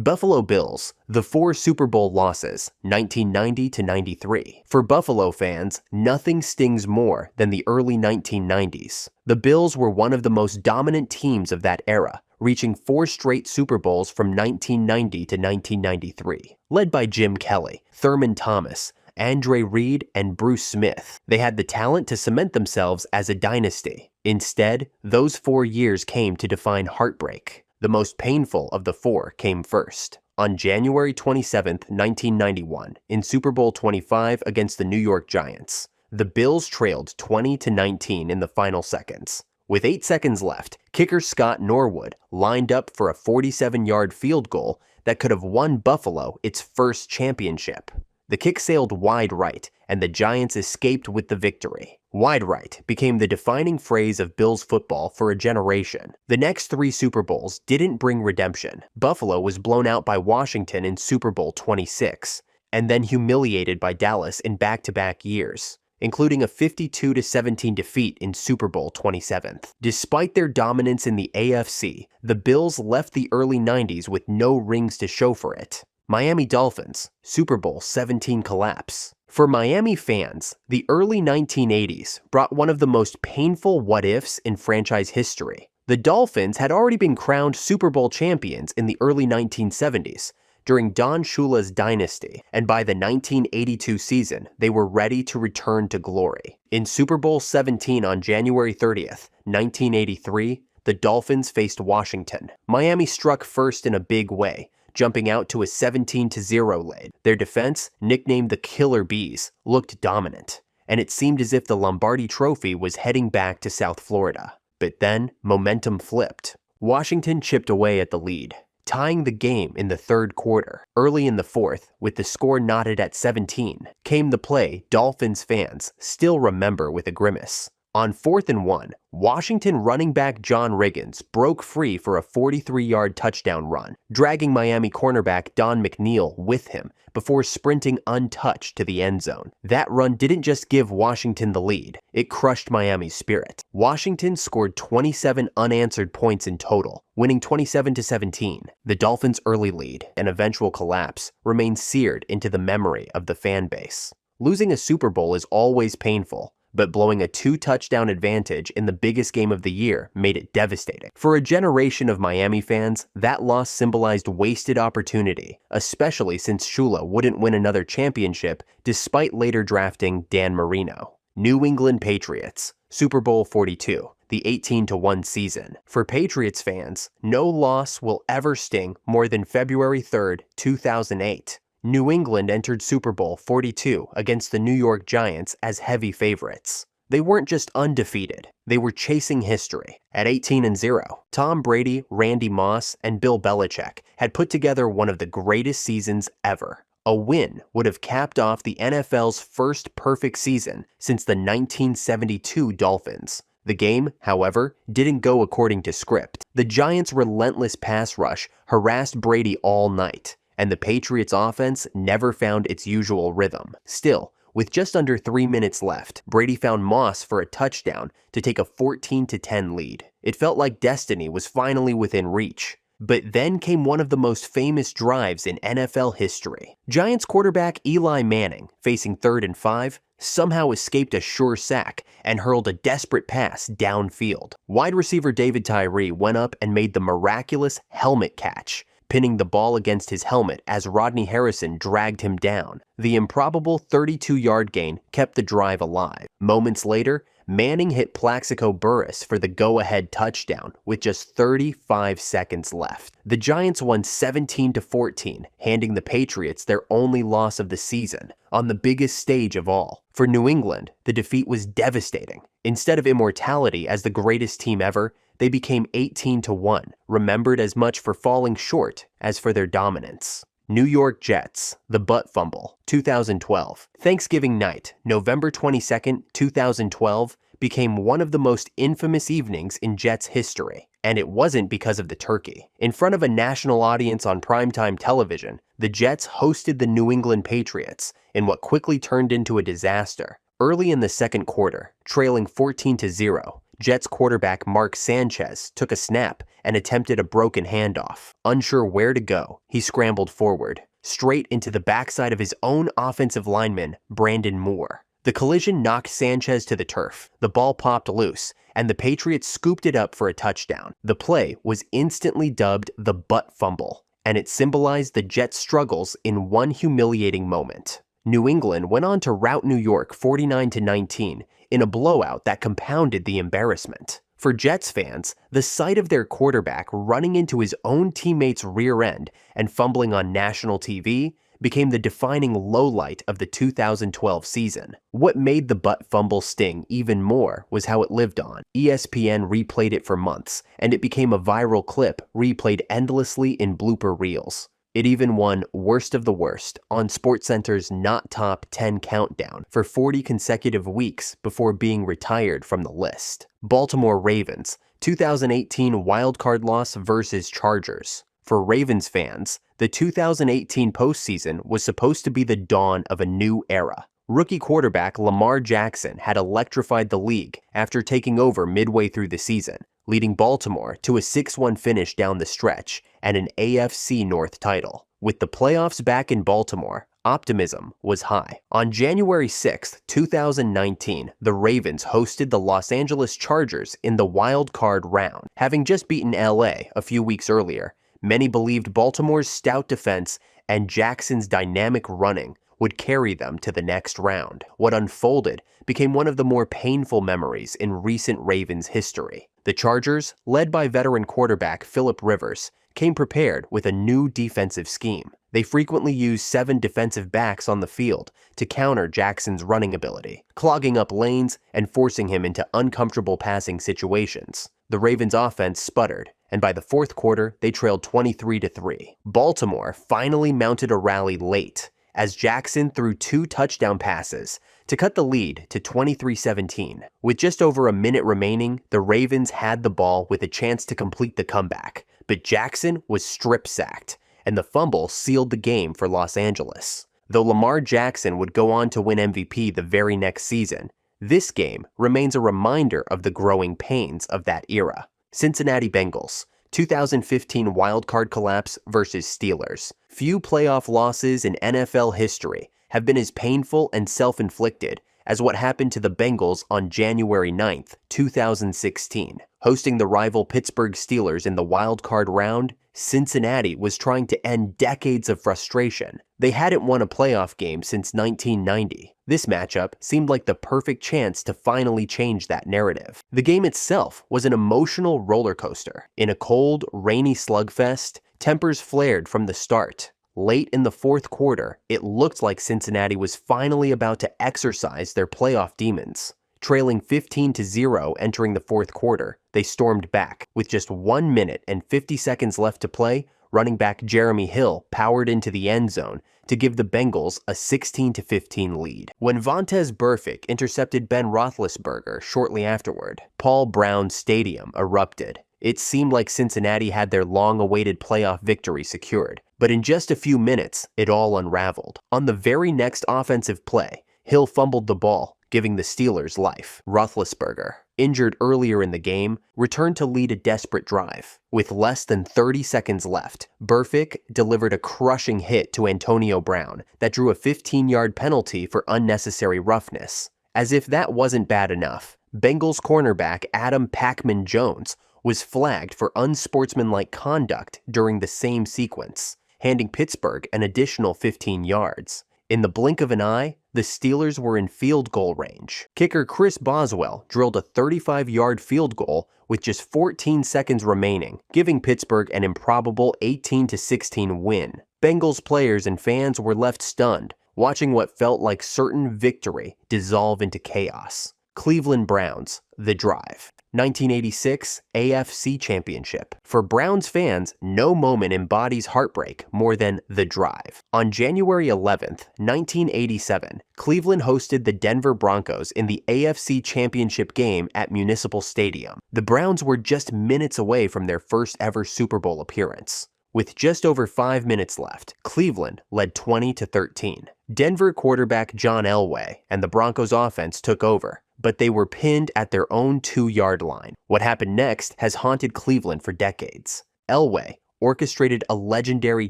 Buffalo Bills, the 4 Super Bowl losses, 1990 to 93. For Buffalo fans, nothing stings more than the early 1990s. The Bills were one of the most dominant teams of that era, reaching 4 straight Super Bowls from 1990 to 1993. Led by Jim Kelly, Thurman Thomas, Andre Reed, and Bruce Smith, they had the talent to cement themselves as a dynasty. Instead, those 4 years came to define heartbreak. The most painful of the 4 came first. On January 27, 1991, in Super Bowl 25 against the New York Giants, the Bills trailed 20-19 in the final seconds. With 8 seconds left, kicker Scott Norwood lined up for a 47-yard field goal that could have won Buffalo its first championship. The kick sailed wide right, and the Giants escaped with the victory. Wide right became the defining phrase of Bills football for a generation. The next 3 Super Bowls didn't bring redemption. Buffalo was blown out by Washington in Super Bowl 26, and then humiliated by Dallas in back-to-back years, including a 52-17 defeat in Super Bowl 27. Despite their dominance in the AFC, the Bills left the early 90s with no rings to show for it. Miami Dolphins, Super Bowl 17 collapse. For Miami fans, the early 1980s brought one of the most painful what-ifs in franchise history. The Dolphins had already been crowned Super Bowl champions in the early 1970s, during Don Shula's dynasty, and by the 1982 season, they were ready to return to glory. In Super Bowl 17 on January 30th, 1983, the Dolphins faced Washington. Miami struck first in a big way, jumping out to a 17-0 lead. Their defense, nicknamed the Killer Bees, looked dominant, and it seemed as if the Lombardi Trophy was heading back to South Florida. But then, momentum flipped. Washington chipped away at the lead, tying the game in the third quarter. Early in the fourth, with the score knotted at 17, came the play Dolphins fans still remember with a grimace. On 4th and 1, Washington running back John Riggins broke free for a 43-yard touchdown run, dragging Miami cornerback Don McNeil with him before sprinting untouched to the end zone. That run didn't just give Washington the lead, it crushed Miami's spirit. Washington scored 27 unanswered points in total, winning 27-17. The Dolphins' early lead and eventual collapse remain seared into the memory of the fan base. Losing a Super Bowl is always painful, but blowing a 2-touchdown advantage in the biggest game of the year made it devastating. For a generation of Miami fans, that loss symbolized wasted opportunity, especially since Shula wouldn't win another championship despite later drafting Dan Marino. New England Patriots, Super Bowl 42, the 18-1 season. For Patriots fans, no loss will ever sting more than February 3, 2008. New England entered Super Bowl 42 against the New York Giants as heavy favorites. They weren't just undefeated, they were chasing history. At 18-0, Tom Brady, Randy Moss, and Bill Belichick had put together one of the greatest seasons ever. A win would have capped off the NFL's first perfect season since the 1972 Dolphins. The game, however, didn't go according to script. The Giants' relentless pass rush harassed Brady all night, and the Patriots' offense never found its usual rhythm. Still, with just under 3 minutes left, Brady found Moss for a touchdown to take a 14-10 lead. It felt like destiny was finally within reach. But then came one of the most famous drives in NFL history. Giants quarterback Eli Manning, facing 3rd and 5, somehow escaped a sure sack and hurled a desperate pass downfield. Wide receiver David Tyree went up and made the miraculous helmet catch, pinning the ball against his helmet as Rodney Harrison dragged him down. The improbable 32-yard gain kept the drive alive. Moments later, Manning hit Plaxico Burress for the go-ahead touchdown with just 35 seconds left. The Giants won 17-14, handing the Patriots their only loss of the season on the biggest stage of all. For New England, the defeat was devastating. Instead of immortality as the greatest team ever, they became 18-1, remembered as much for falling short as for their dominance. New York Jets, the butt fumble, 2012. Thanksgiving night, November 22, 2012, became one of the most infamous evenings in Jets history. And it wasn't because of the turkey. In front of a national audience on primetime television, the Jets hosted the New England Patriots in what quickly turned into a disaster. Early in the second quarter, trailing 14-0, Jets quarterback Mark Sanchez took a snap and attempted a broken handoff. Unsure where to go, he scrambled forward, straight into the backside of his own offensive lineman, Brandon Moore. The collision knocked Sanchez to the turf, the ball popped loose, and the Patriots scooped it up for a touchdown. The play was instantly dubbed the butt fumble, and it symbolized the Jets' struggles in one humiliating moment. New England went on to rout New York 49-19 in a blowout that compounded the embarrassment. For Jets fans, the sight of their quarterback running into his own teammate's rear end and fumbling on national TV became the defining lowlight of the 2012 season. What made the butt fumble sting even more was how it lived on. ESPN replayed it for months, and it became a viral clip replayed endlessly in blooper reels. It even won Worst of the Worst on SportsCenter's Not Top 10 countdown for 40 consecutive weeks before being retired from the list. Baltimore Ravens, 2018 wildcard loss versus Chargers. For Ravens fans, the 2018 postseason was supposed to be the dawn of a new era. Rookie quarterback Lamar Jackson had electrified the league after taking over midway through the season, leading Baltimore to a 6-1 finish down the stretch and an AFC North title. With the playoffs back in Baltimore, optimism was high. On January 6, 2019, the Ravens hosted the Los Angeles Chargers in the wild card round. Having just beaten LA a few weeks earlier, many believed Baltimore's stout defense and Jackson's dynamic running would carry them to the next round. What unfolded became one of the more painful memories in recent Ravens history. The Chargers, led by veteran quarterback Philip Rivers, came prepared with a new defensive scheme. They frequently used 7 defensive backs on the field to counter Jackson's running ability, clogging up lanes and forcing him into uncomfortable passing situations. The Ravens' offense sputtered, and by the fourth quarter, they trailed 23-3. Baltimore finally mounted a rally late, as Jackson threw 2 touchdown passes to cut the lead to 23-17. With just over a minute remaining, the Ravens had the ball with a chance to complete the comeback, but Jackson was strip-sacked, and the fumble sealed the game for Los Angeles. Though Lamar Jackson would go on to win MVP the very next season, this game remains a reminder of the growing pains of that era. Cincinnati Bengals, 2015 wildcard collapse versus Steelers. Few playoff losses in NFL history have been as painful and self-inflicted as what happened to the Bengals on January 9th, 2016. Hosting the rival Pittsburgh Steelers in the wildcard round, Cincinnati was trying to end decades of frustration. They hadn't won a playoff game since 1990. This matchup seemed like the perfect chance to finally change that narrative. The game itself was an emotional roller coaster. In a cold, rainy slugfest, tempers flared from the start. Late in the fourth quarter, it looked like Cincinnati was finally about to exercise their playoff demons. Trailing 15-0 entering the fourth quarter, they stormed back. With just 1 minute and 50 seconds left to play, running back Jeremy Hill powered into the end zone to give the Bengals a 16-15 lead. When Vontaze Burfict intercepted Ben Roethlisberger shortly afterward, Paul Brown Stadium erupted. It seemed like Cincinnati had their long-awaited playoff victory secured, but in just a few minutes, it all unraveled. On the very next offensive play, Hill fumbled the ball, giving the Steelers life. Roethlisberger, injured earlier in the game, returned to lead a desperate drive. With less than 30 seconds left, Burfict delivered a crushing hit to Antonio Brown that drew a 15-yard penalty for unnecessary roughness. As if that wasn't bad enough, Bengals cornerback Adam Packman-Jones was flagged for unsportsmanlike conduct during the same sequence, handing Pittsburgh an additional 15 yards. In the blink of an eye, the Steelers were in field goal range. Kicker Chris Boswell drilled a 35-yard field goal with just 14 seconds remaining, giving Pittsburgh an improbable 18-16 win. Bengals players and fans were left stunned, watching what felt like certain victory dissolve into chaos. Cleveland Browns, The Drive. 1986 AFC Championship. For Browns fans, no moment embodies heartbreak more than The Drive. On January 11th, 1987, Cleveland hosted the Denver Broncos in the AFC Championship game at Municipal Stadium. The Browns were just minutes away from their first ever Super Bowl appearance. With just over 5 minutes left, Cleveland led 20-13. Denver quarterback John Elway and the Broncos offense took over, but they were pinned at their own 2-yard line. What happened next has haunted Cleveland for decades. Elway orchestrated a legendary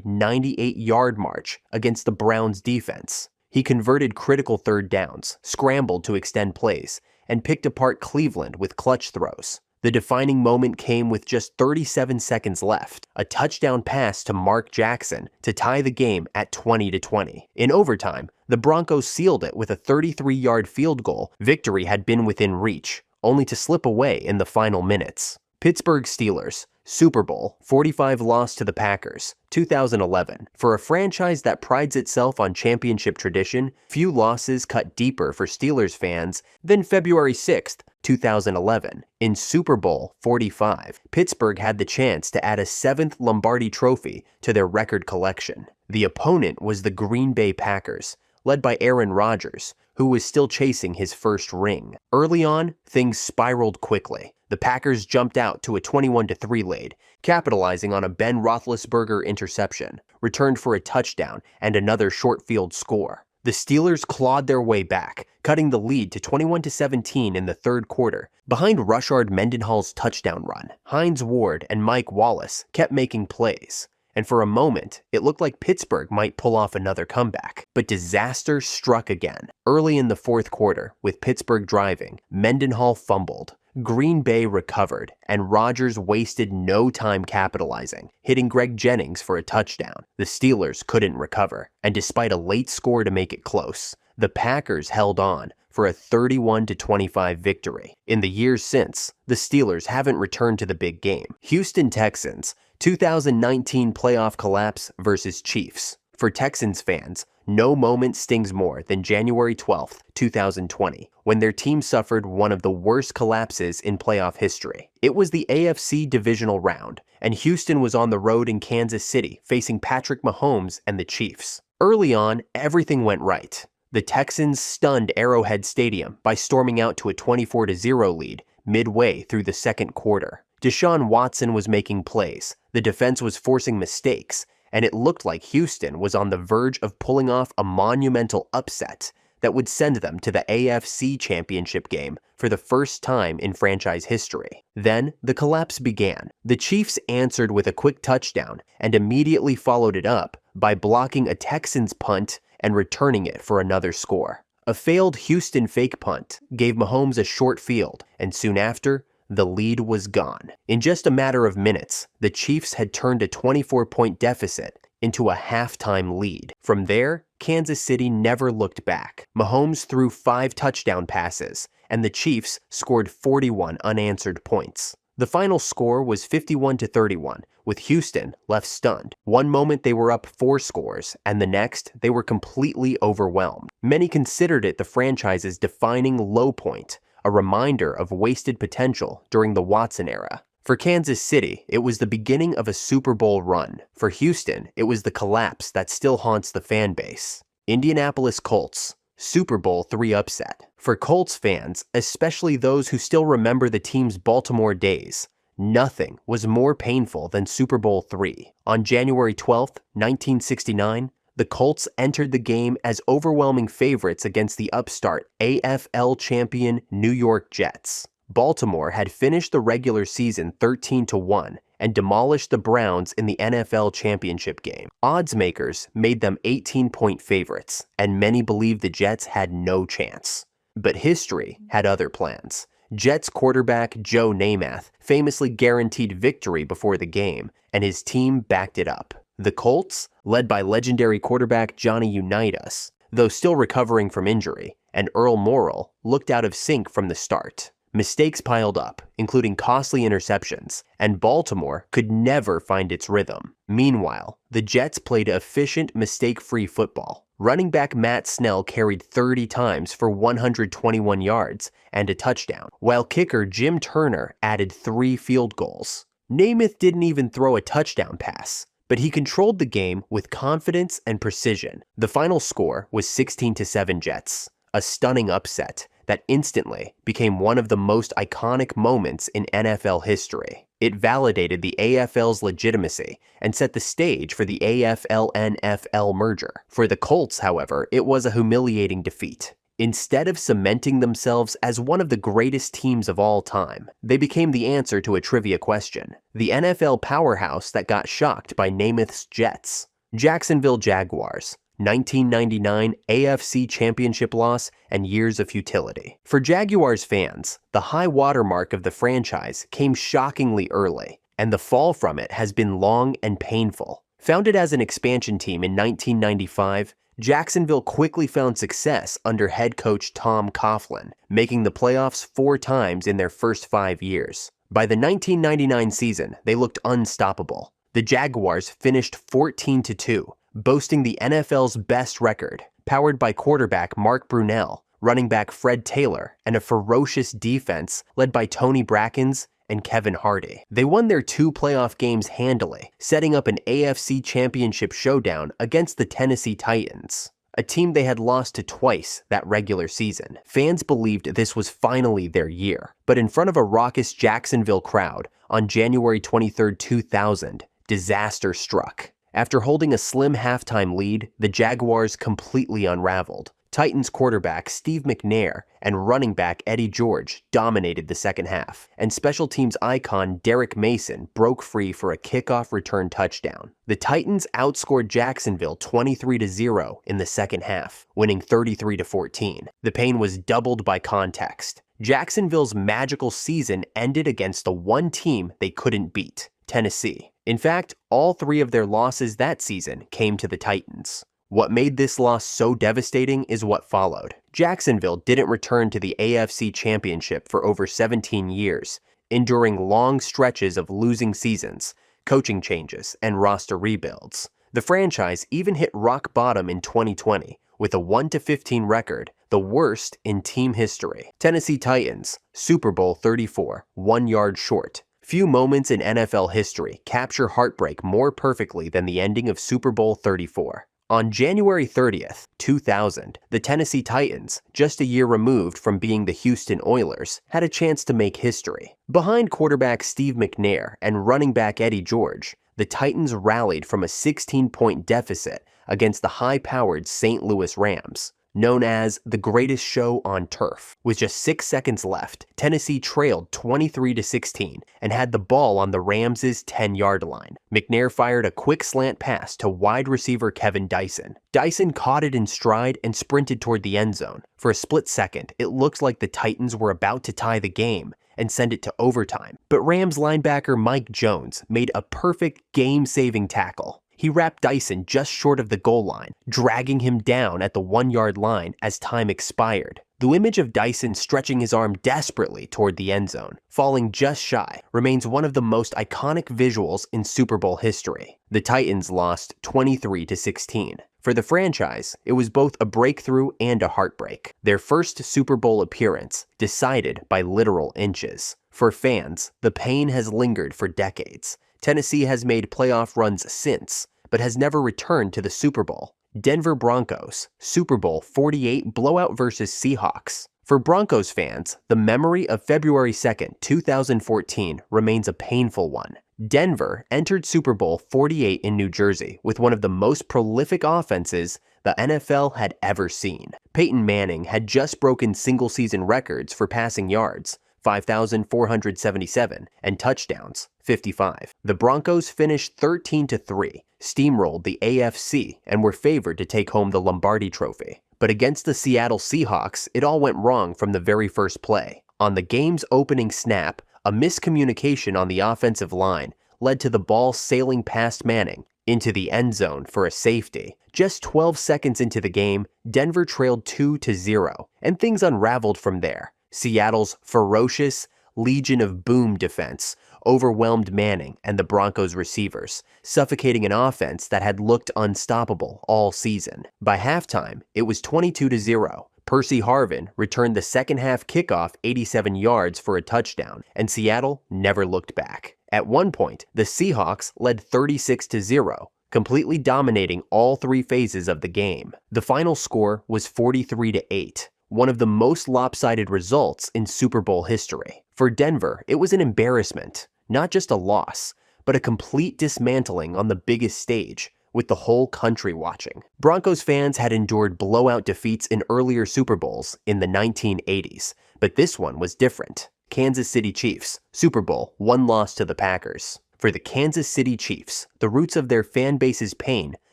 98-yard march against the Browns' defense. He converted critical third downs, scrambled to extend plays, and picked apart Cleveland with clutch throws. The defining moment came with just 37 seconds left, a touchdown pass to Mark Jackson to tie the game at 20-20. In overtime, the Broncos sealed it with a 33-yard field goal. Victory had been within reach, only to slip away in the final minutes. Pittsburgh Steelers, Super Bowl 45 loss to the Packers, 2011. For a franchise that prides itself on championship tradition, few losses cut deeper for Steelers fans than February 6th, 2011. In Super Bowl 45, Pittsburgh had the chance to add a 7th Lombardi trophy to their record collection. The opponent was the Green Bay Packers, led by Aaron Rodgers, who was still chasing his first ring. Early on, things spiraled quickly. The Packers jumped out to a 21-3 lead, capitalizing on a Ben Roethlisberger interception, returned for a touchdown and another short field score. The Steelers clawed their way back, cutting the lead to 21-17 in the third quarter. Behind Rashard Mendenhall's touchdown run, Hines Ward and Mike Wallace kept making plays. And for a moment, it looked like Pittsburgh might pull off another comeback. But disaster struck again. Early in the fourth quarter, with Pittsburgh driving, Mendenhall fumbled. Green Bay recovered, and Rodgers wasted no time capitalizing, hitting Greg Jennings for a touchdown. The Steelers couldn't recover, and despite a late score to make it close, the Packers held on for a 31-25 victory. In the years since, the Steelers haven't returned to the big game. Houston Texans, 2019 playoff collapse versus Chiefs. For Texans fans, no moment stings more than January 12, 2020, when their team suffered one of the worst collapses in playoff history. It was the AFC divisional round, and Houston was on the road in Kansas City facing Patrick Mahomes and the Chiefs. Early on, everything went right. The Texans stunned Arrowhead Stadium by storming out to a 24-0 lead midway through the second quarter. Deshaun Watson was making plays, the defense was forcing mistakes, and it looked like Houston was on the verge of pulling off a monumental upset that would send them to the AFC Championship game for the first time in franchise history. Then, the collapse began. The Chiefs answered with a quick touchdown and immediately followed it up by blocking a Texans punt and returning it for another score. A failed Houston fake punt gave Mahomes a short field, and soon after, the lead was gone. In just a matter of minutes, the Chiefs had turned a 24-point deficit into a halftime lead. From there, Kansas City never looked back. Mahomes threw 5 touchdown passes, and the Chiefs scored 41 unanswered points. The final score was 51-31, with Houston left stunned. One moment they were up 4 scores, and the next they were completely overwhelmed. Many considered it the franchise's defining low point, a reminder of wasted potential during the Watson era. For Kansas City, it was the beginning of a Super Bowl run. For Houston, it was the collapse that still haunts the fan base. Indianapolis Colts, Super Bowl III upset. For Colts fans, especially those who still remember the team's Baltimore days, nothing was more painful than Super Bowl III. On January 12, 1969, the Colts entered the game as overwhelming favorites against the upstart AFL champion New York Jets. Baltimore had finished the regular season 13-1 and demolished the Browns in the NFL championship game. Odds makers made them 18-point favorites, and many believed the Jets had no chance. But history had other plans. Jets quarterback Joe Namath famously guaranteed victory before the game, and his team backed it up. The Colts, led by legendary quarterback Johnny Unitas, though still recovering from injury, and Earl Morrall, looked out of sync from the start. Mistakes piled up, including costly interceptions, and Baltimore could never find its rhythm. Meanwhile, the Jets played efficient, mistake-free football. Running back Matt Snell carried 30 times for 121 yards and a touchdown, while kicker Jim Turner added 3 field goals. Namath didn't even throw a touchdown pass, but he controlled the game with confidence and precision. The final score was 16-7 Jets, a stunning upset that instantly became one of the most iconic moments in NFL history. It validated the AFL's legitimacy and set the stage for the AFL-NFL merger. For the Colts, however, it was a humiliating defeat. Instead of cementing themselves as one of the greatest teams of all time, they became the answer to a trivia question: the NFL powerhouse that got shocked by Namath's Jets. Jacksonville Jaguars, 1999 AFC Championship loss and years of futility. For Jaguars fans, the high watermark of the franchise came shockingly early, and the fall from it has been long and painful. Founded as an expansion team in 1995, Jacksonville quickly found success under head coach Tom Coughlin, making the playoffs 4 times in their first 5 years. By the 1999 season, they looked unstoppable. The Jaguars finished 14-2, boasting the NFL's best record, powered by quarterback Mark Brunell, running back Fred Taylor, and a ferocious defense led by Tony Brackens and Kevin Hardy. They won their 2 playoff games handily, setting up an AFC Championship showdown against the Tennessee Titans, a team they had lost to twice that regular season. Fans believed this was finally their year, but in front of a raucous Jacksonville crowd on January 23, 2000, disaster struck. After holding a slim halftime lead, the Jaguars completely unraveled. Titans quarterback Steve McNair and running back Eddie George dominated the second half, and special teams icon Derek Mason broke free for a kickoff return touchdown. The Titans outscored Jacksonville 23-0 in the second half, winning 33-14. The pain was doubled by context. Jacksonville's magical season ended against the one team they couldn't beat, Tennessee. In fact, all 3 of their losses that season came to the Titans. What made this loss so devastating is what followed. Jacksonville didn't return to the AFC Championship for over 17 years, enduring long stretches of losing seasons, coaching changes, and roster rebuilds. The franchise even hit rock bottom in 2020 with a 1-15 record, the worst in team history. Tennessee Titans, Super Bowl 34, 1 yard short. Few moments in NFL history capture heartbreak more perfectly than the ending of Super Bowl 34. On January 30th, 2000, the Tennessee Titans, just a year removed from being the Houston Oilers, had a chance to make history. Behind quarterback Steve McNair and running back Eddie George, the Titans rallied from a 16-point deficit against the high-powered St. Louis Rams. Known as the greatest show on turf. With just 6 seconds left, Tennessee trailed 23-16 and had the ball on the Rams' 10-yard line. McNair fired a quick slant pass to wide receiver Kevin Dyson. Dyson caught it in stride and sprinted toward the end zone. For a split second, it looked like the Titans were about to tie the game and send it to overtime. But Rams linebacker Mike Jones made a perfect game-saving tackle. He wrapped Dyson just short of the goal line, dragging him down at the 1 yard line as time expired. The image of Dyson stretching his arm desperately toward the end zone, falling just shy, remains one of the most iconic visuals in Super Bowl history. The Titans lost 23-16. For the franchise, it was both a breakthrough and a heartbreak. Their first Super Bowl appearance decided by literal inches. For fans, the pain has lingered for decades. Tennessee has made playoff runs since, but has never returned to the Super Bowl. Denver Broncos, Super Bowl 48 blowout versus Seahawks. For Broncos fans, the memory of February 2nd, 2014 remains a painful one. Denver entered Super Bowl 48 in New Jersey with one of the most prolific offenses the NFL had ever seen. Peyton Manning had just broken single-season records for passing yards, 5,477, and touchdowns, 55. The Broncos finished 13-3, steamrolled the AFC, and were favored to take home the Lombardi Trophy. But against the Seattle Seahawks, it all went wrong from the very first play. On the game's opening snap, a miscommunication on the offensive line led to the ball sailing past Manning into the end zone for a safety. Just 12 seconds into the game, Denver trailed 2-0, and things unraveled from there. Seattle's ferocious Legion of Boom defense overwhelmed Manning and the Broncos receivers, suffocating an offense that had looked unstoppable all season. By halftime, it was 22-0. Percy Harvin returned the second half kickoff 87 yards for a touchdown, and Seattle never looked back. At one point, the Seahawks led 36-0, completely dominating all 3 phases of the game. The final score was 43-8. One of the most lopsided results in Super Bowl history. For Denver, it was an embarrassment, not just a loss, but a complete dismantling on the biggest stage, with the whole country watching. Broncos fans had endured blowout defeats in earlier Super Bowls in the 1980s, but this one was different. Kansas City Chiefs, Super Bowl, 1 loss to the Packers. For the Kansas City Chiefs, the roots of their fan base's pain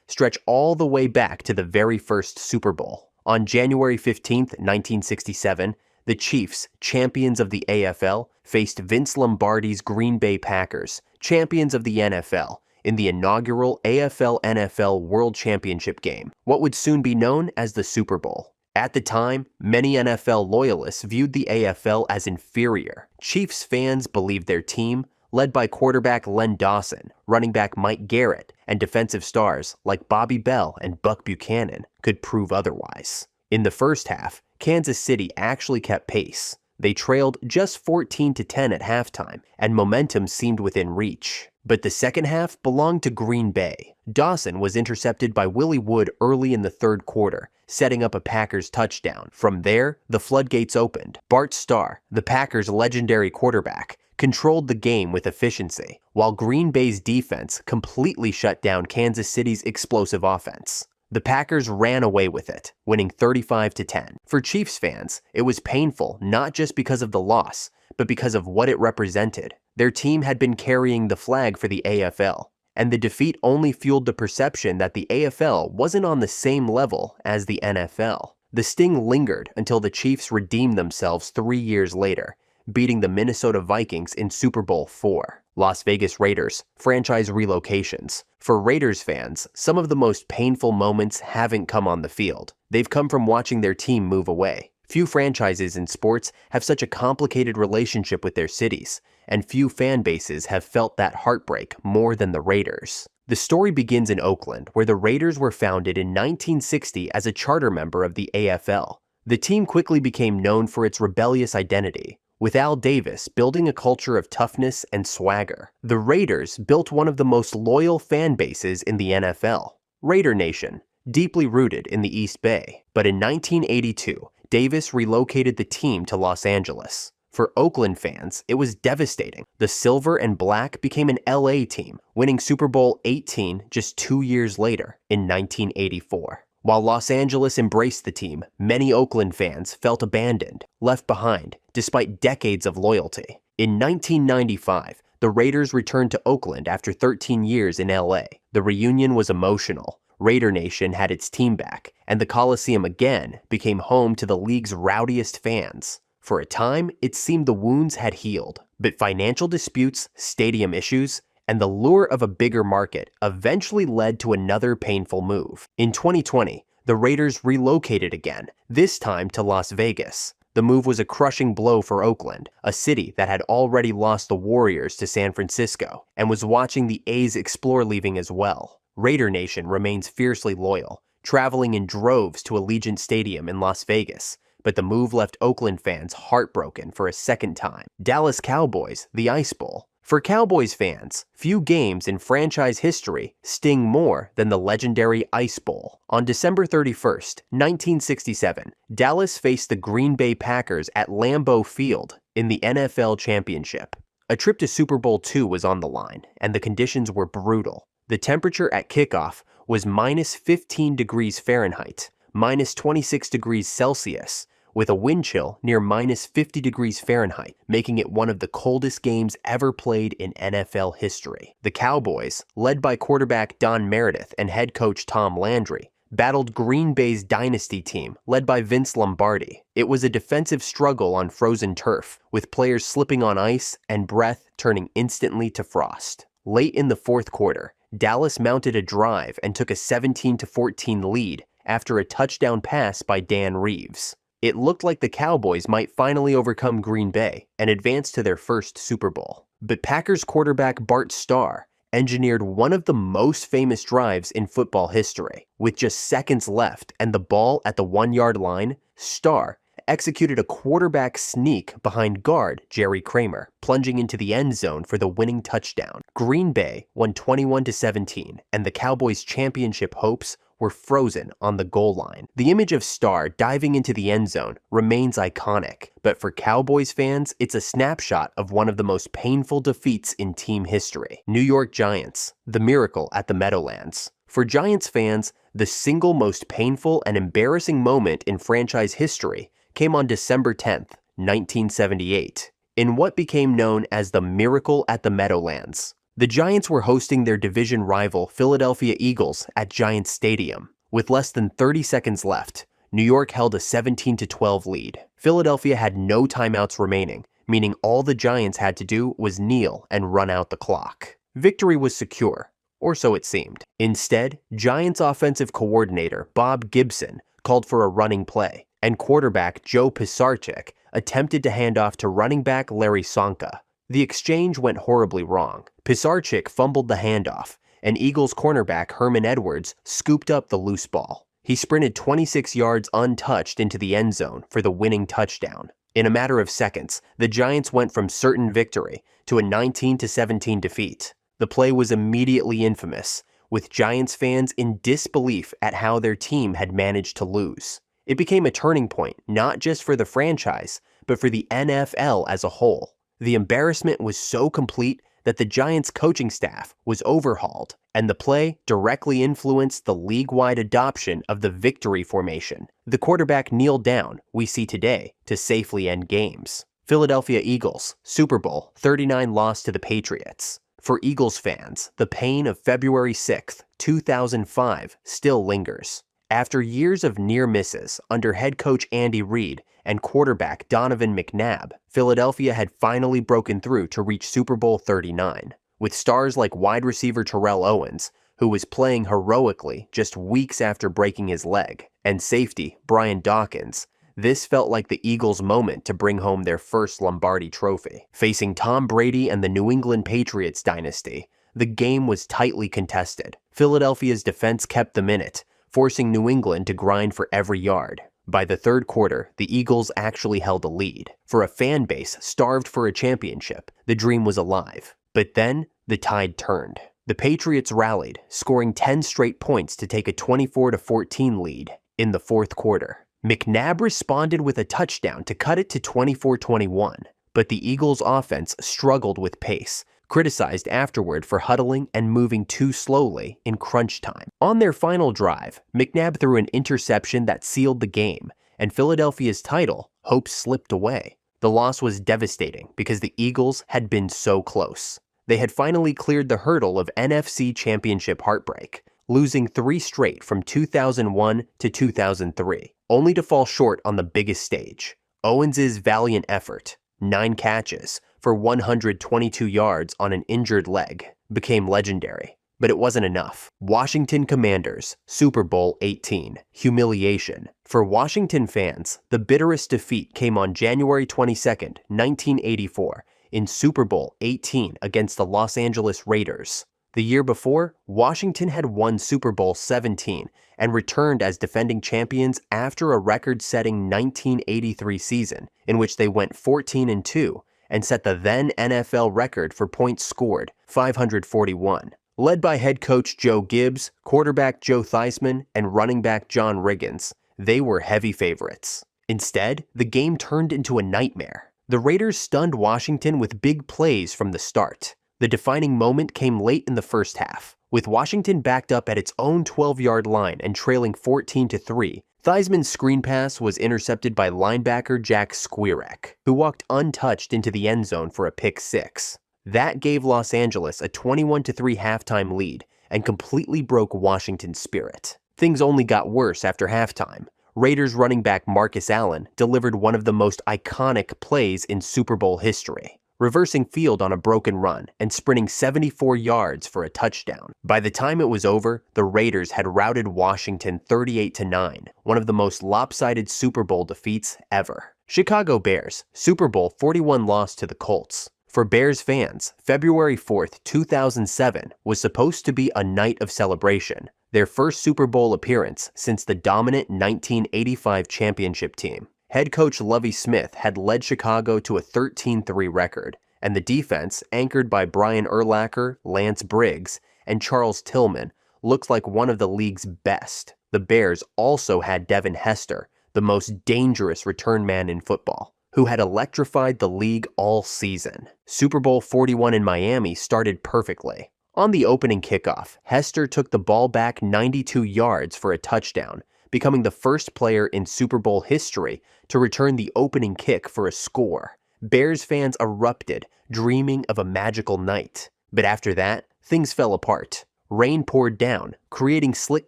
stretch all the way back to the very first Super Bowl. On January 15, 1967, the Chiefs, champions of the AFL, faced Vince Lombardi's Green Bay Packers, champions of the NFL, in the inaugural AFL-NFL World Championship game, what would soon be known as the Super Bowl. At the time, many NFL loyalists viewed the AFL as inferior. Chiefs fans believed their team, led by quarterback Len Dawson, running back Mike Garrett, and defensive stars like Bobby Bell and Buck Buchanan, could prove otherwise. In the first half, Kansas City actually kept pace. They trailed just 14-10 at halftime, and momentum seemed within reach. But the second half belonged to Green Bay. Dawson was intercepted by Willie Wood early in the third quarter, setting up a Packers touchdown. From there, the floodgates opened. Bart Starr, the Packers' legendary quarterback, controlled the game with efficiency, while Green Bay's defense completely shut down Kansas City's explosive offense. The Packers ran away with it, winning 35-10. For Chiefs fans, it was painful not just because of the loss, but because of what it represented. Their team had been carrying the flag for the AFL, and the defeat only fueled the perception that the AFL wasn't on the same level as the NFL. The sting lingered until the Chiefs redeemed themselves 3 years later, beating the Minnesota Vikings in Super Bowl IV. Las Vegas Raiders, franchise relocations. For Raiders fans, some of the most painful moments haven't come on the field. They've come from watching their team move away. Few franchises in sports have such a complicated relationship with their cities, and few fan bases have felt that heartbreak more than the Raiders. The story begins in Oakland, where the Raiders were founded in 1960 as a charter member of the AFL. The team quickly became known for its rebellious identity, with Al Davis building a culture of toughness and swagger. The Raiders built one of the most loyal fan bases in the NFL, Raider Nation, deeply rooted in the East Bay. But in 1982, Davis relocated the team to Los Angeles. For Oakland fans, it was devastating. The Silver and Black became an LA team, winning Super Bowl XVIII just 2 years later, in 1984. While Los Angeles embraced the team, many Oakland fans felt abandoned, left behind, despite decades of loyalty. In 1995, the Raiders returned to Oakland after 13 years in LA. The reunion was emotional. Raider Nation had its team back, and the Coliseum again became home to the league's rowdiest fans. For a time, it seemed the wounds had healed, but financial disputes, stadium issues, and the lure of a bigger market eventually led to another painful move. In 2020, the Raiders relocated again, this time to Las Vegas. The move was a crushing blow for Oakland, a city that had already lost the Warriors to San Francisco and was watching the A's explore leaving as well. Raider Nation remains fiercely loyal, traveling in droves to Allegiant Stadium in Las Vegas, but the move left Oakland fans heartbroken for a second time. Dallas Cowboys, the Ice Bowl. For Cowboys fans, few games in franchise history sting more than the legendary Ice Bowl. On December 31st, 1967, Dallas faced the Green Bay Packers at Lambeau Field in the NFL Championship. A trip to Super Bowl II was on the line, and the conditions were brutal. The temperature at kickoff was minus 15 degrees Fahrenheit, minus 26 degrees Celsius, with a wind chill near minus 50 degrees Fahrenheit, making it one of the coldest games ever played in NFL history. The Cowboys, led by quarterback Don Meredith and head coach Tom Landry, battled Green Bay's dynasty team, led by Vince Lombardi. It was a defensive struggle on frozen turf, with players slipping on ice and breath turning instantly to frost. Late in the fourth quarter, Dallas mounted a drive and took a 17-14 lead after a touchdown pass by Dan Reeves. It looked like the Cowboys might finally overcome Green Bay and advance to their first Super Bowl. But Packers quarterback Bart Starr engineered one of the most famous drives in football history. With just seconds left and the ball at the 1-yard line, Starr executed a quarterback sneak behind guard Jerry Kramer, plunging into the end zone for the winning touchdown. Green Bay won 21-17, and the Cowboys' championship hopes were frozen on the goal line. The image of Starr diving into the end zone remains iconic, but for Cowboys fans, it's a snapshot of one of the most painful defeats in team history. New York Giants, the miracle at the Meadowlands. For Giants fans, the single most painful and embarrassing moment in franchise history came on December 10th, 1978, in what became known as the Miracle at the Meadowlands. The Giants were hosting their division rival Philadelphia Eagles at Giants Stadium. With less than 30 seconds left, New York held a 17-12 lead. Philadelphia had no timeouts remaining, meaning all the Giants had to do was kneel and run out the clock. Victory was secure, or so it seemed. Instead, Giants offensive coordinator Bob Gibson called for a running play, and quarterback Joe Pisarcik attempted to hand off to running back Larry Csonka. The exchange went horribly wrong. Pisarcik fumbled the handoff, and Eagles cornerback Herman Edwards scooped up the loose ball. He sprinted 26 yards untouched into the end zone for the winning touchdown. In a matter of seconds, the Giants went from certain victory to a 19-17 defeat. The play was immediately infamous, with Giants fans in disbelief at how their team had managed to lose. It became a turning point not just for the franchise, but for the NFL as a whole. The embarrassment was so complete that the Giants coaching staff was overhauled, and the play directly influenced the league-wide adoption of the victory formation, the quarterback kneel down we see today to safely end games. Philadelphia Eagles Super Bowl 39 loss to the Patriots. For Eagles fans, the pain of February 6, 2005 still lingers. After years of near misses under head coach Andy Reid and quarterback Donovan McNabb, Philadelphia had finally broken through to reach Super Bowl 39. With stars like wide receiver Terrell Owens, who was playing heroically just weeks after breaking his leg, and safety Brian Dawkins, this felt like the Eagles' moment to bring home their first Lombardi trophy. Facing Tom Brady and the New England Patriots dynasty, the game was tightly contested. Philadelphia's defense kept them in it, forcing New England to grind for every yard. By the third quarter, the Eagles actually held a lead. For a fan base starved for a championship, the dream was alive. But then, the tide turned. The Patriots rallied, scoring 10 straight points to take a 24-14 lead in the fourth quarter. McNabb responded with a touchdown to cut it to 24-21, but the Eagles' offense struggled with pace, criticized afterward for huddling and moving too slowly in crunch time. On their final drive, McNabb threw an interception that sealed the game, and Philadelphia's title hopes slipped away. The loss was devastating because the Eagles had been so close. They had finally cleared the hurdle of NFC Championship heartbreak, losing 3 straight from 2001 to 2003, only to fall short on the biggest stage. Owens' valiant effort, 9 catches for 122 yards on an injured leg, became legendary. But it wasn't enough. Washington Commanders Super Bowl 18, humiliation. For Washington fans, the bitterest defeat came on January 22, 1984, in Super Bowl 18 against the Los Angeles Raiders. The year before, Washington had won Super Bowl 17 and returned as defending champions after a record-setting 1983 season in which they went 14-2 and set the then NFL record for points scored, 541. Led by head coach Joe Gibbs, quarterback Joe Theismann, and running back John Riggins, they were heavy favorites. Instead, the game turned into a nightmare. The Raiders stunned Washington with big plays from the start. The defining moment came late in the first half. With Washington backed up at its own 12-yard line and trailing 14-3, Theismann's screen pass was intercepted by linebacker Jack Squirek, who walked untouched into the end zone for a pick 6. That gave Los Angeles a 21-3 halftime lead and completely broke Washington's spirit. Things only got worse after halftime. Raiders running back Marcus Allen delivered one of the most iconic plays in Super Bowl history, reversing field on a broken run and sprinting 74 yards for a touchdown. By the time it was over, the Raiders had routed Washington 38-9, one of the most lopsided Super Bowl defeats ever. Chicago Bears Super Bowl 41 loss to the Colts. For Bears fans, February 4th, 2007 was supposed to be a night of celebration, their first Super Bowl appearance since the dominant 1985 championship team. Head coach Lovie Smith had led Chicago to a 13-3 record, and the defense, anchored by Brian Urlacher, Lance Briggs, and Charles Tillman, looked like one of the league's best. The Bears also had Devin Hester, the most dangerous return man in football, who had electrified the league all season. Super Bowl 41 in Miami started perfectly. On the opening kickoff, Hester took the ball back 92 yards for a touchdown, becoming the first player in Super Bowl history to return the opening kick for a score. Bears fans erupted, dreaming of a magical night. But after that, things fell apart. Rain poured down, creating slick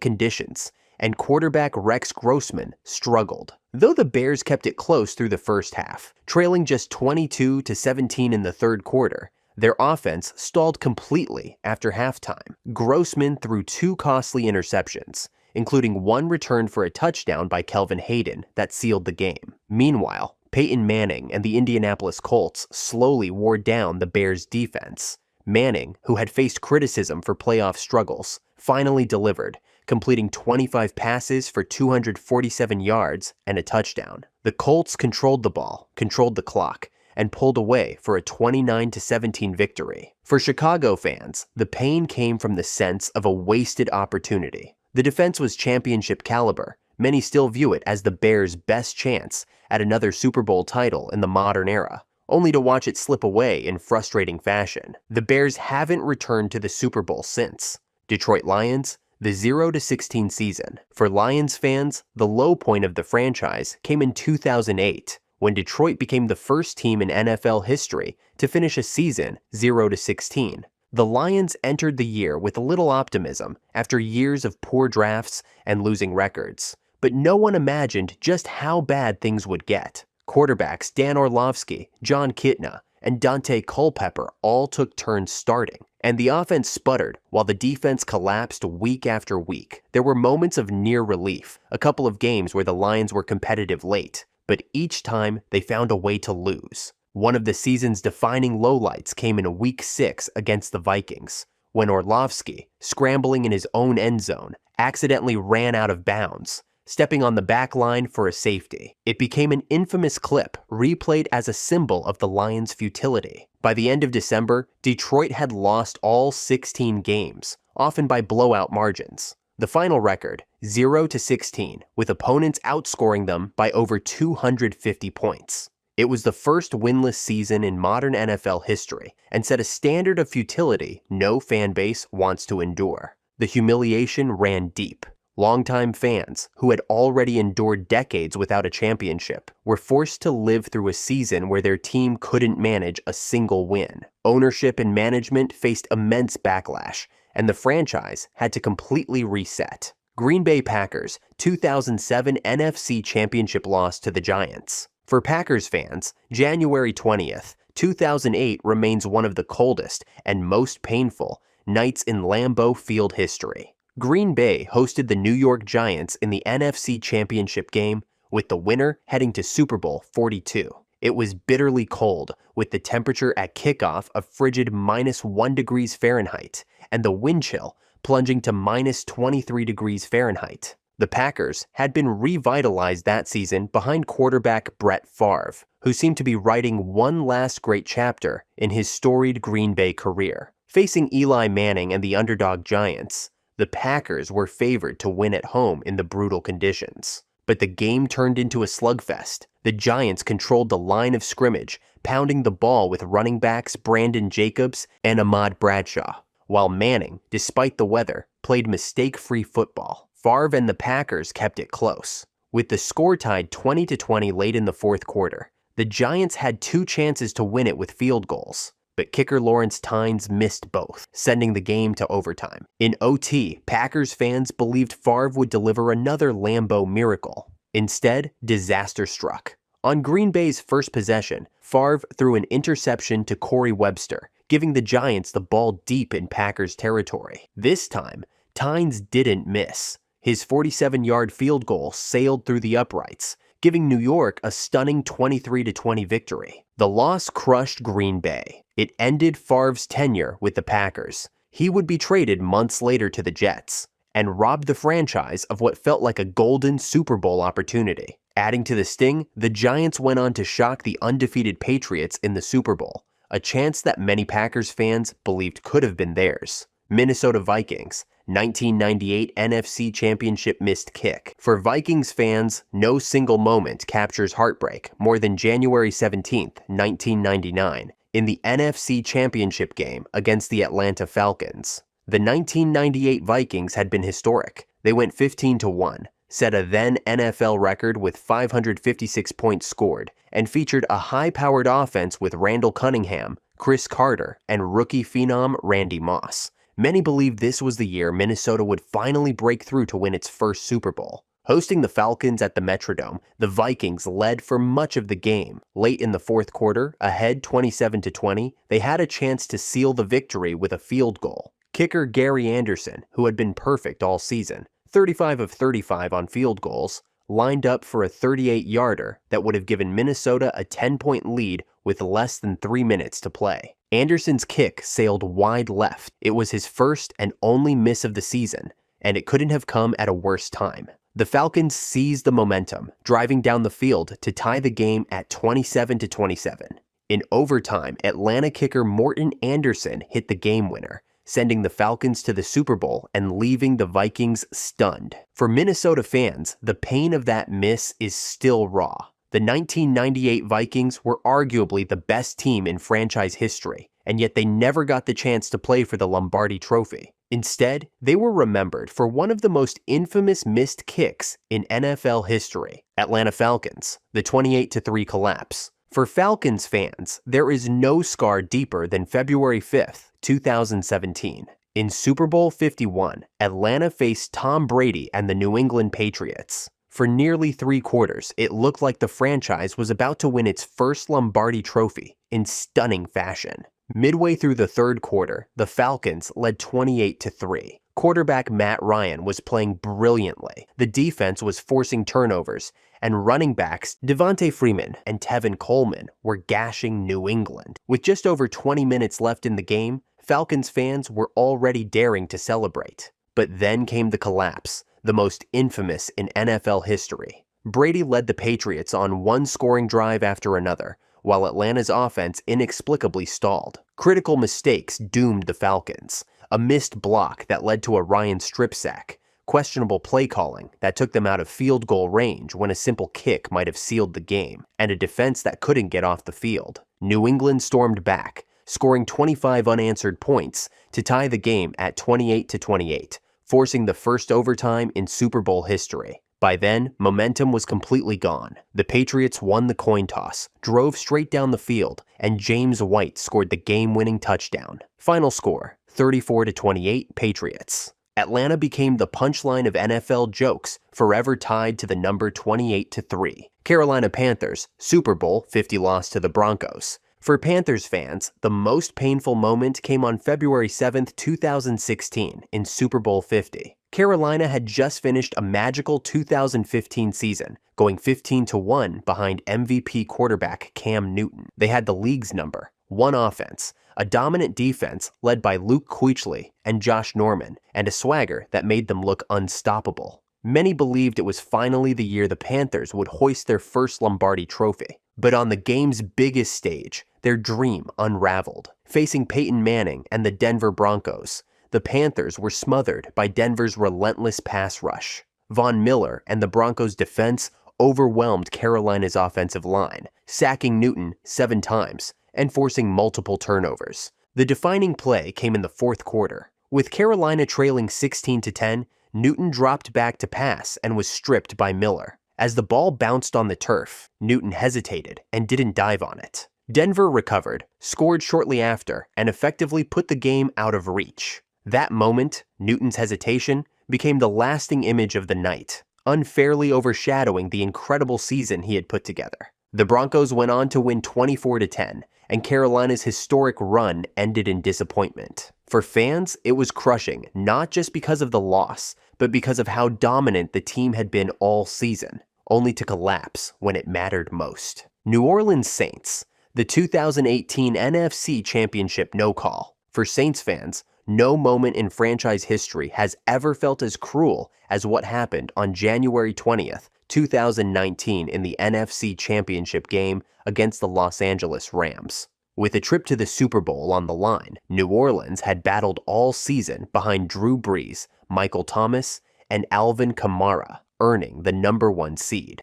conditions, and quarterback Rex Grossman struggled. Though the Bears kept it close through the first half, trailing just 22-17 in the third quarter, their offense stalled completely after halftime. Grossman threw 2 costly interceptions, including one return for a touchdown by Kelvin Hayden that sealed the game. Meanwhile, Peyton Manning and the Indianapolis Colts slowly wore down the Bears' defense. Manning, who had faced criticism for playoff struggles, finally delivered, completing 25 passes for 247 yards and a touchdown. The Colts controlled the ball, controlled the clock, and pulled away for a 29-17 victory. For Chicago fans, the pain came from the sense of a wasted opportunity. The defense was championship caliber. Many still view it as the Bears' best chance at another Super Bowl title in the modern era, only to watch it slip away in frustrating fashion. The Bears haven't returned to the Super Bowl since. Detroit Lions, the 0-16 season. For Lions fans, the low point of the franchise came in 2008, when Detroit became the first team in NFL history to finish a season 0-16. The Lions entered the year with a little optimism after years of poor drafts and losing records, but no one imagined just how bad things would get. Quarterbacks Dan Orlovsky, John Kitna, and Dante Culpepper all took turns starting, and the offense sputtered while the defense collapsed week after week. There were moments of near relief, a couple of games where the Lions were competitive late, but each time they found a way to lose. One of the season's defining lowlights came in Week 6 against the Vikings, when Orlovsky, scrambling in his own end zone, accidentally ran out of bounds, stepping on the back line for a safety. It became an infamous clip, replayed as a symbol of the Lions' futility. By the end of December, Detroit had lost all 16 games, often by blowout margins. The final record, 0-16, with opponents outscoring them by over 250 points. It was the first winless season in modern NFL history and set a standard of futility no fan base wants to endure. The humiliation ran deep. Longtime fans, who had already endured decades without a championship, were forced to live through a season where their team couldn't manage a single win. Ownership and management faced immense backlash, and the franchise had to completely reset. Green Bay Packers' 2007 NFC Championship loss to the Giants. For Packers fans, January 20th, 2008 remains one of the coldest and most painful nights in Lambeau Field history. Green Bay hosted the New York Giants in the NFC Championship game, with the winner heading to Super Bowl 42. It was bitterly cold, with the temperature at kickoff of frigid -1 degrees Fahrenheit, and the wind chill plunging to -23 degrees Fahrenheit. The Packers had been revitalized that season behind quarterback Brett Favre, who seemed to be writing one last great chapter in his storied Green Bay career. Facing Eli Manning and the underdog Giants, the Packers were favored to win at home in the brutal conditions. But the game turned into a slugfest. The Giants controlled the line of scrimmage, pounding the ball with running backs Brandon Jacobs and Ahmad Bradshaw, while Manning, despite the weather, played mistake-free football. Favre and the Packers kept it close. With the score tied 20-20 late in the fourth quarter, the Giants had 2 chances to win it with field goals, but kicker Lawrence Tynes missed both, sending the game to overtime. In OT, Packers fans believed Favre would deliver another Lambeau miracle. Instead, disaster struck. On Green Bay's first possession, Favre threw an interception to Corey Webster, giving the Giants the ball deep in Packers territory. This time, Tynes didn't miss. His 47-yard field goal sailed through the uprights, giving New York a stunning 23-20 victory. The loss crushed Green Bay. It ended Favre's tenure with the Packers. He would be traded months later to the Jets, and robbed the franchise of what felt like a golden Super Bowl opportunity. Adding to the sting, the Giants went on to shock the undefeated Patriots in the Super Bowl, a chance that many Packers fans believed could have been theirs. Minnesota Vikings, 1998 NFC Championship missed kick. For Vikings fans, no single moment captures heartbreak more than January 17, 1999, in the NFC Championship game against the Atlanta Falcons. The 1998 Vikings had been historic. They went 15-1, set a then NFL record with 556 points scored, and featured a high-powered offense with Randall Cunningham, Chris Carter, and rookie phenom Randy Moss. Many believed this was the year Minnesota would finally break through to win its first Super Bowl. Hosting the Falcons at the Metrodome, the Vikings led for much of the game. Late in the fourth quarter, ahead 27-20, they had a chance to seal the victory with a field goal. Kicker Gary Anderson, who had been perfect all season, 35 of 35 on field goals, lined up for a 38-yarder that would have given Minnesota a 10-point lead with less than 3 minutes to play. Anderson's kick sailed wide left. It was his first and only miss of the season, and it couldn't have come at a worse time. The Falcons seized the momentum, driving down the field to tie the game at 27-27. In overtime, Atlanta kicker Morton Anderson hit the game winner, sending the Falcons to the Super Bowl and leaving the Vikings stunned. For Minnesota fans, the pain of that miss is still raw. The 1998 Vikings were arguably the best team in franchise history, and yet they never got the chance to play for the Lombardi Trophy. Instead, they were remembered for one of the most infamous missed kicks in NFL history. Atlanta Falcons, the 28-3 collapse. For Falcons fans, there is no scar deeper than February 5th, 2017. In Super Bowl 51, Atlanta faced Tom Brady and the New England Patriots. For nearly 3 quarters, it looked like the franchise was about to win its first Lombardi Trophy in stunning fashion. Midway through the third quarter, the Falcons led 28-3. Quarterback Matt Ryan was playing brilliantly. The defense was forcing turnovers, and running backs Devontae Freeman and Tevin Coleman were gashing New England. With just over 20 minutes left in the game, Falcons fans were already daring to celebrate. But then came the collapse, the most infamous in NFL history. Brady led the Patriots on one scoring drive after another, while Atlanta's offense inexplicably stalled. Critical mistakes doomed the Falcons. A missed block that led to a Ryan strip sack. Questionable play calling that took them out of field goal range when a simple kick might have sealed the game. And a defense that couldn't get off the field. New England stormed back, scoring 25 unanswered points to tie the game at 28-28, forcing the first overtime in Super Bowl history. By then, momentum was completely gone. The Patriots won the coin toss, drove straight down the field, and James White scored the game-winning touchdown. Final score, 34-28 Patriots. Atlanta became the punchline of NFL jokes, forever tied to the number 28-3. Carolina Panthers, Super Bowl 50 loss to the Broncos. For Panthers fans, the most painful moment came on February 7, 2016 in Super Bowl 50. Carolina had just finished a magical 2015 season, going 15-1 behind MVP quarterback Cam Newton. They had the league's number, one offense, a dominant defense led by Luke Kuechly and Josh Norman, and a swagger that made them look unstoppable. Many believed it was finally the year the Panthers would hoist their first Lombardi Trophy. But on the game's biggest stage, their dream unraveled. Facing Peyton Manning and the Denver Broncos, the Panthers were smothered by Denver's relentless pass rush. Von Miller and the Broncos' defense overwhelmed Carolina's offensive line, sacking Newton 7 times and forcing multiple turnovers. The defining play came in the fourth quarter. With Carolina trailing 16-10, Newton dropped back to pass and was stripped by Miller. As the ball bounced on the turf, Newton hesitated and didn't dive on it. Denver recovered, scored shortly after, and effectively put the game out of reach. That moment, Newton's hesitation, became the lasting image of the night, unfairly overshadowing the incredible season he had put together. The Broncos went on to win 24-10, and Carolina's historic run ended in disappointment. For fans, it was crushing, not just because of the loss, but because of how dominant the team had been all season, only to collapse when it mattered most. New Orleans Saints, the 2018 NFC Championship no call. For Saints fans, no moment in franchise history has ever felt as cruel as what happened on January 20th, 2019 in the NFC Championship game against the Los Angeles Rams. With a trip to the Super Bowl on the line, New Orleans had battled all season behind Drew Brees, Michael Thomas, and Alvin Kamara, earning the number 1 seed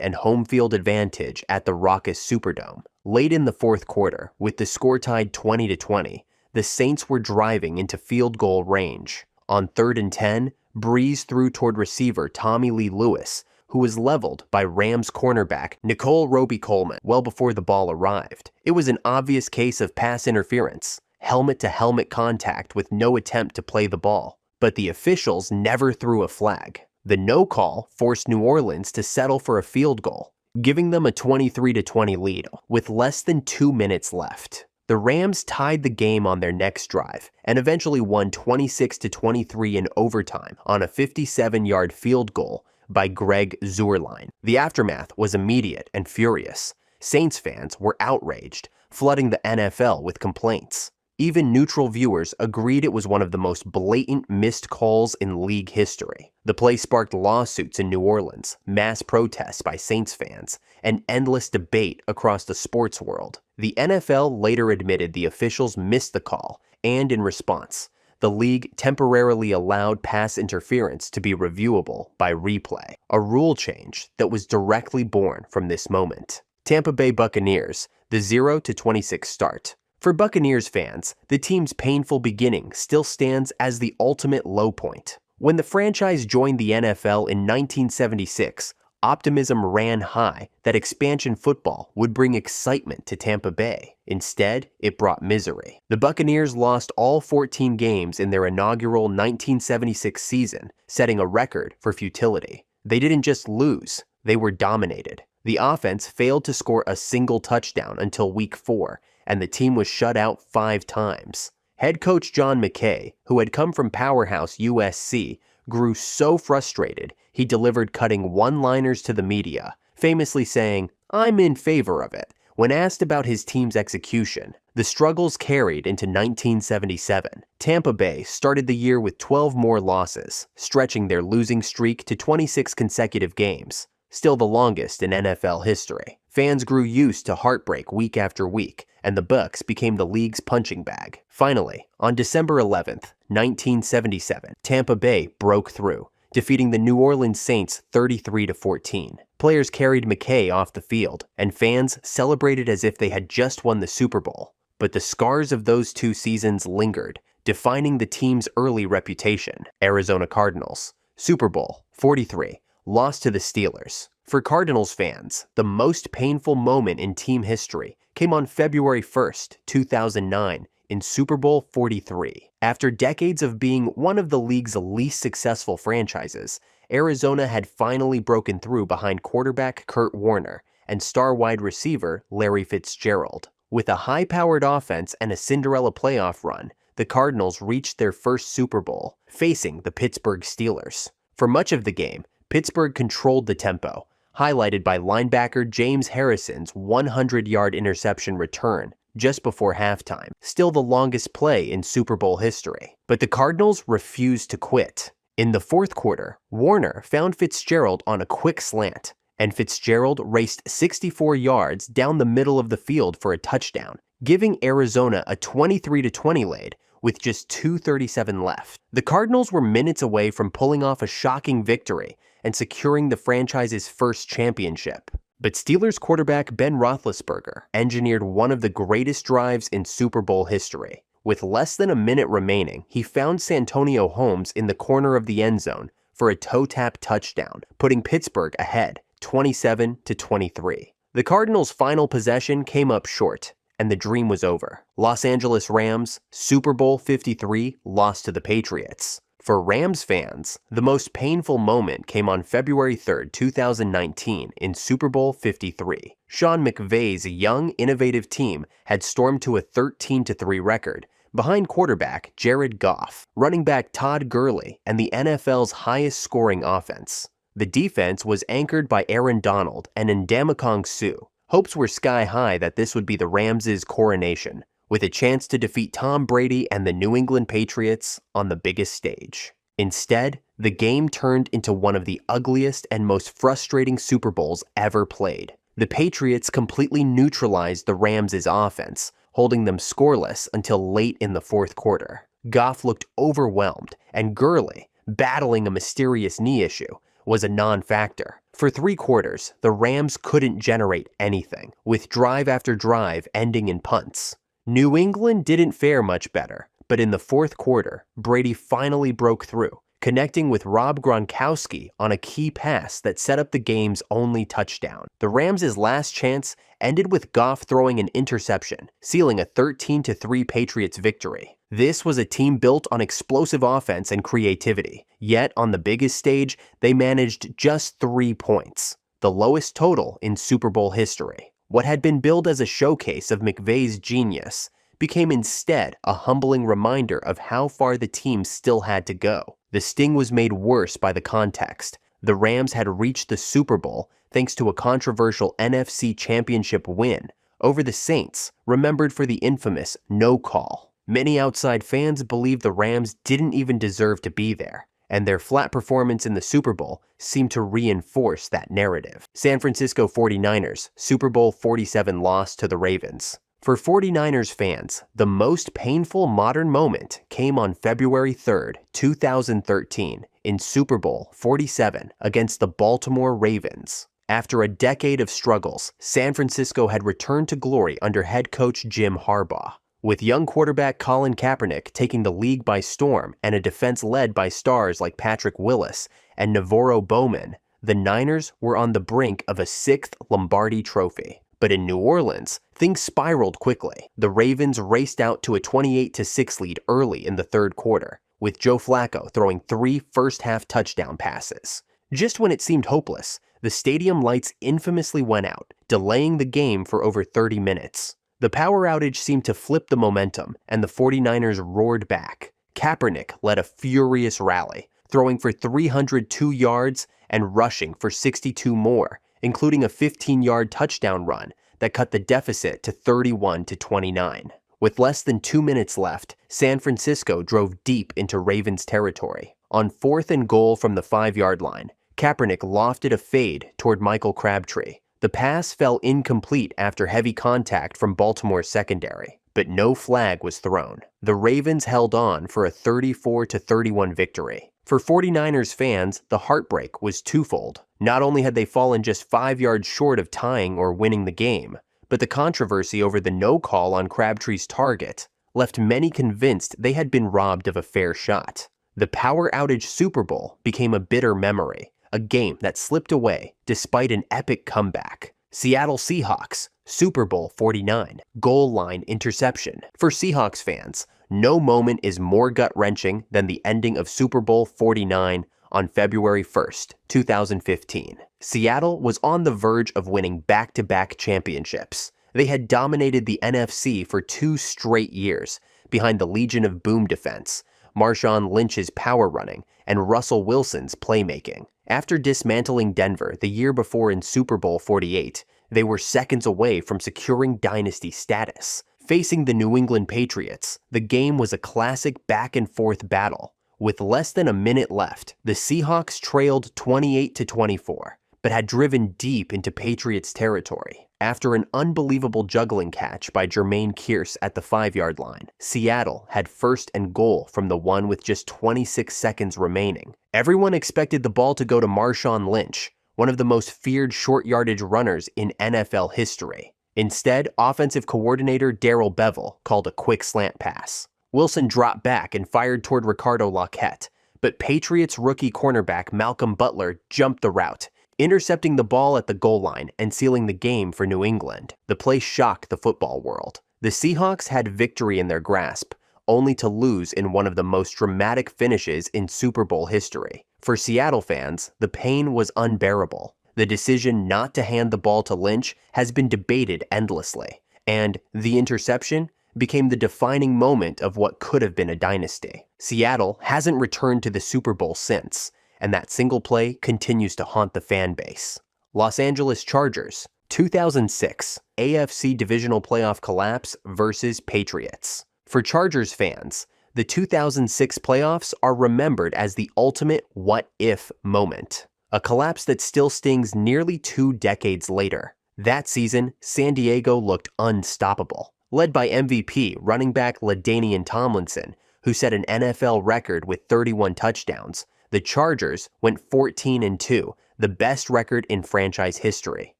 and home field advantage at the raucous Superdome. Late in the fourth quarter, with the score tied 20-20, the Saints were driving into field goal range. On 3rd and 10, Breeze threw toward receiver Tommy Lee Lewis, who was leveled by Rams cornerback Nicole Roby-Coleman well before the ball arrived. It was an obvious case of pass interference, helmet-to-helmet contact with no attempt to play the ball. But the officials never threw a flag. The no call forced New Orleans to settle for a field goal, giving them a 23-20 lead with less than 2 minutes left. The Rams tied the game on their next drive and eventually won 26-23 in overtime on a 57-yard field goal by Greg Zuerlein. The aftermath was immediate and furious. Saints fans were outraged, flooding the NFL with complaints. Even neutral viewers agreed it was one of the most blatant missed calls in league history. The play sparked lawsuits in New Orleans, mass protests by Saints fans, and endless debate across the sports world. The NFL later admitted the officials missed the call, and in response, the league temporarily allowed pass interference to be reviewable by replay, a rule change that was directly born from this moment. Tampa Bay Buccaneers, the 0-26 start. For Buccaneers fans, the team's painful beginning still stands as the ultimate low point. When the franchise joined the NFL in 1976, optimism ran high that expansion football would bring excitement to Tampa Bay. Instead, it brought misery. The Buccaneers lost all 14 games in their inaugural 1976 season, setting a record for futility. They didn't just lose, they were dominated. The offense failed to score a single touchdown until Week 4, and the team was shut out 5 times. Head coach John McKay, who had come from powerhouse USC, grew so frustrated he delivered cutting one-liners to the media, famously saying, "I'm in favor of it," when asked about his team's execution. The struggles carried into 1977. Tampa Bay started the year with 12 more losses, stretching their losing streak to 26 consecutive games, still the longest in NFL history. Fans grew used to heartbreak week after week, and the Bucs became the league's punching bag. Finally, on December 11th, 1977, Tampa Bay broke through, defeating the New Orleans Saints 33-14. Players carried McKay off the field, and fans celebrated as if they had just won the Super Bowl. But the scars of those 2 seasons lingered, defining the team's early reputation. Arizona Cardinals, Super Bowl 43, lost to the Steelers. For Cardinals fans, the most painful moment in team history came on February 1st, 2009, in Super Bowl 43. After decades of being one of the league's least successful franchises, Arizona had finally broken through behind quarterback Kurt Warner and star wide receiver Larry Fitzgerald. With a high-powered offense and a Cinderella playoff run, the Cardinals reached their first Super Bowl, facing the Pittsburgh Steelers. For much of the game, Pittsburgh controlled the tempo, highlighted by linebacker James Harrison's 100-yard interception return just before halftime, still the longest play in Super Bowl history. But the Cardinals refused to quit. In the fourth quarter, Warner found Fitzgerald on a quick slant, and Fitzgerald raced 64 yards down the middle of the field for a touchdown, giving Arizona a 23-20 lead with just 2:37 left. The Cardinals were minutes away from pulling off a shocking victory and securing the franchise's first championship. But Steelers quarterback Ben Roethlisberger engineered one of the greatest drives in Super Bowl history. With less than a minute remaining, he found Santonio Holmes in the corner of the end zone for a toe-tap touchdown, putting Pittsburgh ahead, 27-23. The Cardinals' final possession came up short, and the dream was over. Los Angeles Rams, Super Bowl 53, lost to the Patriots. For Rams fans, the most painful moment came on February 3, 2019 in Super Bowl 53. Sean McVay's young, innovative team had stormed to a 13-3 record, behind quarterback Jared Goff, running back Todd Gurley, and the NFL's highest-scoring offense. The defense was anchored by Aaron Donald and Ndamukong Suh. Hopes were sky-high that this would be the Rams' coronation, with a chance to defeat Tom Brady and the New England Patriots on the biggest stage. Instead, the game turned into one of the ugliest and most frustrating Super Bowls ever played. The Patriots completely neutralized the Rams' offense, holding them scoreless until late in the fourth quarter. Goff looked overwhelmed, and Gurley, battling a mysterious knee issue, was a non-factor. For 3 quarters, the Rams couldn't generate anything, with drive after drive ending in punts. New England didn't fare much better, but in the 4th quarter, Brady finally broke through, connecting with Rob Gronkowski on a key pass that set up the game's only touchdown. The Rams' last chance ended with Goff throwing an interception, sealing a 13-3 Patriots victory. This was a team built on explosive offense and creativity, yet on the biggest stage, they managed just 3 points, the lowest total in Super Bowl history. What had been billed as a showcase of McVay's genius became instead a humbling reminder of how far the team still had to go. The sting was made worse by the context. The Rams had reached the Super Bowl thanks to a controversial NFC Championship win over the Saints, remembered for the infamous no call. Many outside fans believed the Rams didn't even deserve to be there, and their flat performance in the Super Bowl seemed to reinforce that narrative. San Francisco 49ers, Super Bowl 47 loss to the Ravens. For 49ers fans, the most painful modern moment came on February 3, 2013, in Super Bowl 47 against the Baltimore Ravens. After a decade of struggles, San Francisco had returned to glory under head coach Jim Harbaugh. With young quarterback Colin Kaepernick taking the league by storm and a defense led by stars like Patrick Willis and Navarro Bowman, the Niners were on the brink of a 6th Lombardi trophy. But in New Orleans, things spiraled quickly. The Ravens raced out to a 28-6 lead early in the 3rd quarter, with Joe Flacco throwing 3 first-half touchdown passes. Just when it seemed hopeless, the stadium lights infamously went out, delaying the game for over 30 minutes. The power outage seemed to flip the momentum, and the 49ers roared back. Kaepernick led a furious rally, throwing for 302 yards and rushing for 62 more, including a 15-yard touchdown run that cut the deficit to 31-29. With less than 2 minutes left, San Francisco drove deep into Ravens territory. On 4th and goal from the 5-yard line, Kaepernick lofted a fade toward Michael Crabtree. The pass fell incomplete after heavy contact from Baltimore's secondary, but no flag was thrown. The Ravens held on for a 34-31 victory. For 49ers fans, the heartbreak was twofold. Not only had they fallen just 5 yards short of tying or winning the game, but the controversy over the no call on Crabtree's target left many convinced they had been robbed of a fair shot. The power outage Super Bowl became a bitter memory, a game that slipped away despite an epic comeback. Seattle Seahawks, Super Bowl 49, goal line interception. For Seahawks fans, no moment is more gut-wrenching than the ending of Super Bowl 49 on February 1st, 2015. Seattle was on the verge of winning back-to-back championships. They had dominated the NFC for 2 straight years, behind the Legion of Boom defense, Marshawn Lynch's power running, and Russell Wilson's playmaking. After dismantling Denver the year before in Super Bowl 48, they were seconds away from securing dynasty status. Facing the New England Patriots, the game was a classic back-and-forth battle. With less than a minute left, the Seahawks trailed 28-24, but had driven deep into Patriots territory. After an unbelievable juggling catch by Jermaine Kearse at the 5-yard line, Seattle had 1st and goal from the 1 with just 26 seconds remaining. Everyone expected the ball to go to Marshawn Lynch, one of the most feared short-yardage runners in NFL history. Instead, offensive coordinator Darrell Bevell called a quick slant pass. Wilson dropped back and fired toward Ricardo Lockett, but Patriots rookie cornerback Malcolm Butler jumped the route, intercepting the ball at the goal line and sealing the game for New England. The play shocked the football world. The Seahawks had victory in their grasp, only to lose in one of the most dramatic finishes in Super Bowl history. For Seattle fans, the pain was unbearable. The decision not to hand the ball to Lynch has been debated endlessly, and the interception became the defining moment of what could have been a dynasty. Seattle hasn't returned to the Super Bowl since, and that single play continues to haunt the fan base. Los Angeles Chargers, 2006, AFC Divisional Playoff Collapse versus Patriots. For Chargers fans, the 2006 playoffs are remembered as the ultimate what-if moment, a collapse that still stings nearly 2 decades later. That season, San Diego looked unstoppable. Led by MVP running back LaDainian Tomlinson, who set an NFL record with 31 touchdowns, the The Chargers went 14-2, the best record in franchise history.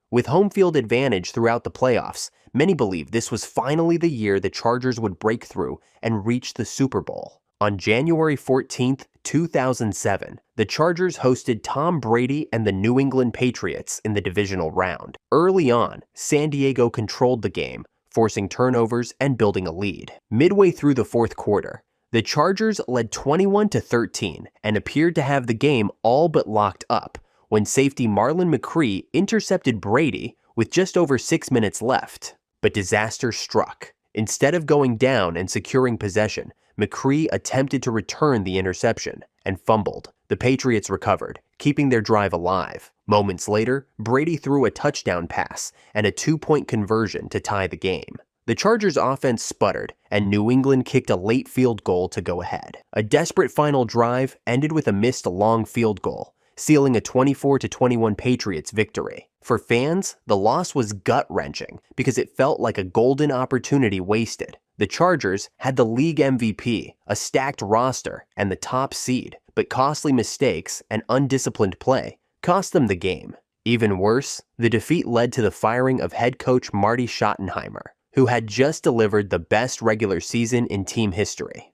With home field advantage throughout the playoffs, many believe this was finally the year the Chargers would break through and reach the Super Bowl. On January 14, 2007, the Chargers hosted Tom Brady and the New England Patriots in the divisional round. Early on, San Diego controlled the game, forcing turnovers and building a lead. Midway through the fourth quarter, the Chargers led 21-13 and appeared to have the game all but locked up when safety Marlon McCree intercepted Brady with just over 6 minutes left. But disaster struck. Instead of going down and securing possession, McCree attempted to return the interception and fumbled. The Patriots recovered, keeping their drive alive. Moments later, Brady threw a touchdown pass and a 2-point conversion to tie the game. The Chargers' offense sputtered, and New England kicked a late field goal to go ahead. A desperate final drive ended with a missed long field goal, sealing a 24-21 Patriots victory. For fans, the loss was gut-wrenching because it felt like a golden opportunity wasted. The Chargers had the league MVP, a stacked roster, and the top seed, but costly mistakes and undisciplined play cost them the game. Even worse, the defeat led to the firing of head coach Marty Schottenheimer, who had just delivered the best regular season in team history.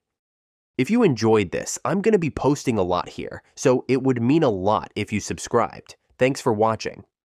If you enjoyed this, I'm going to be posting a lot here, so it would mean a lot if you subscribed. Thanks for watching.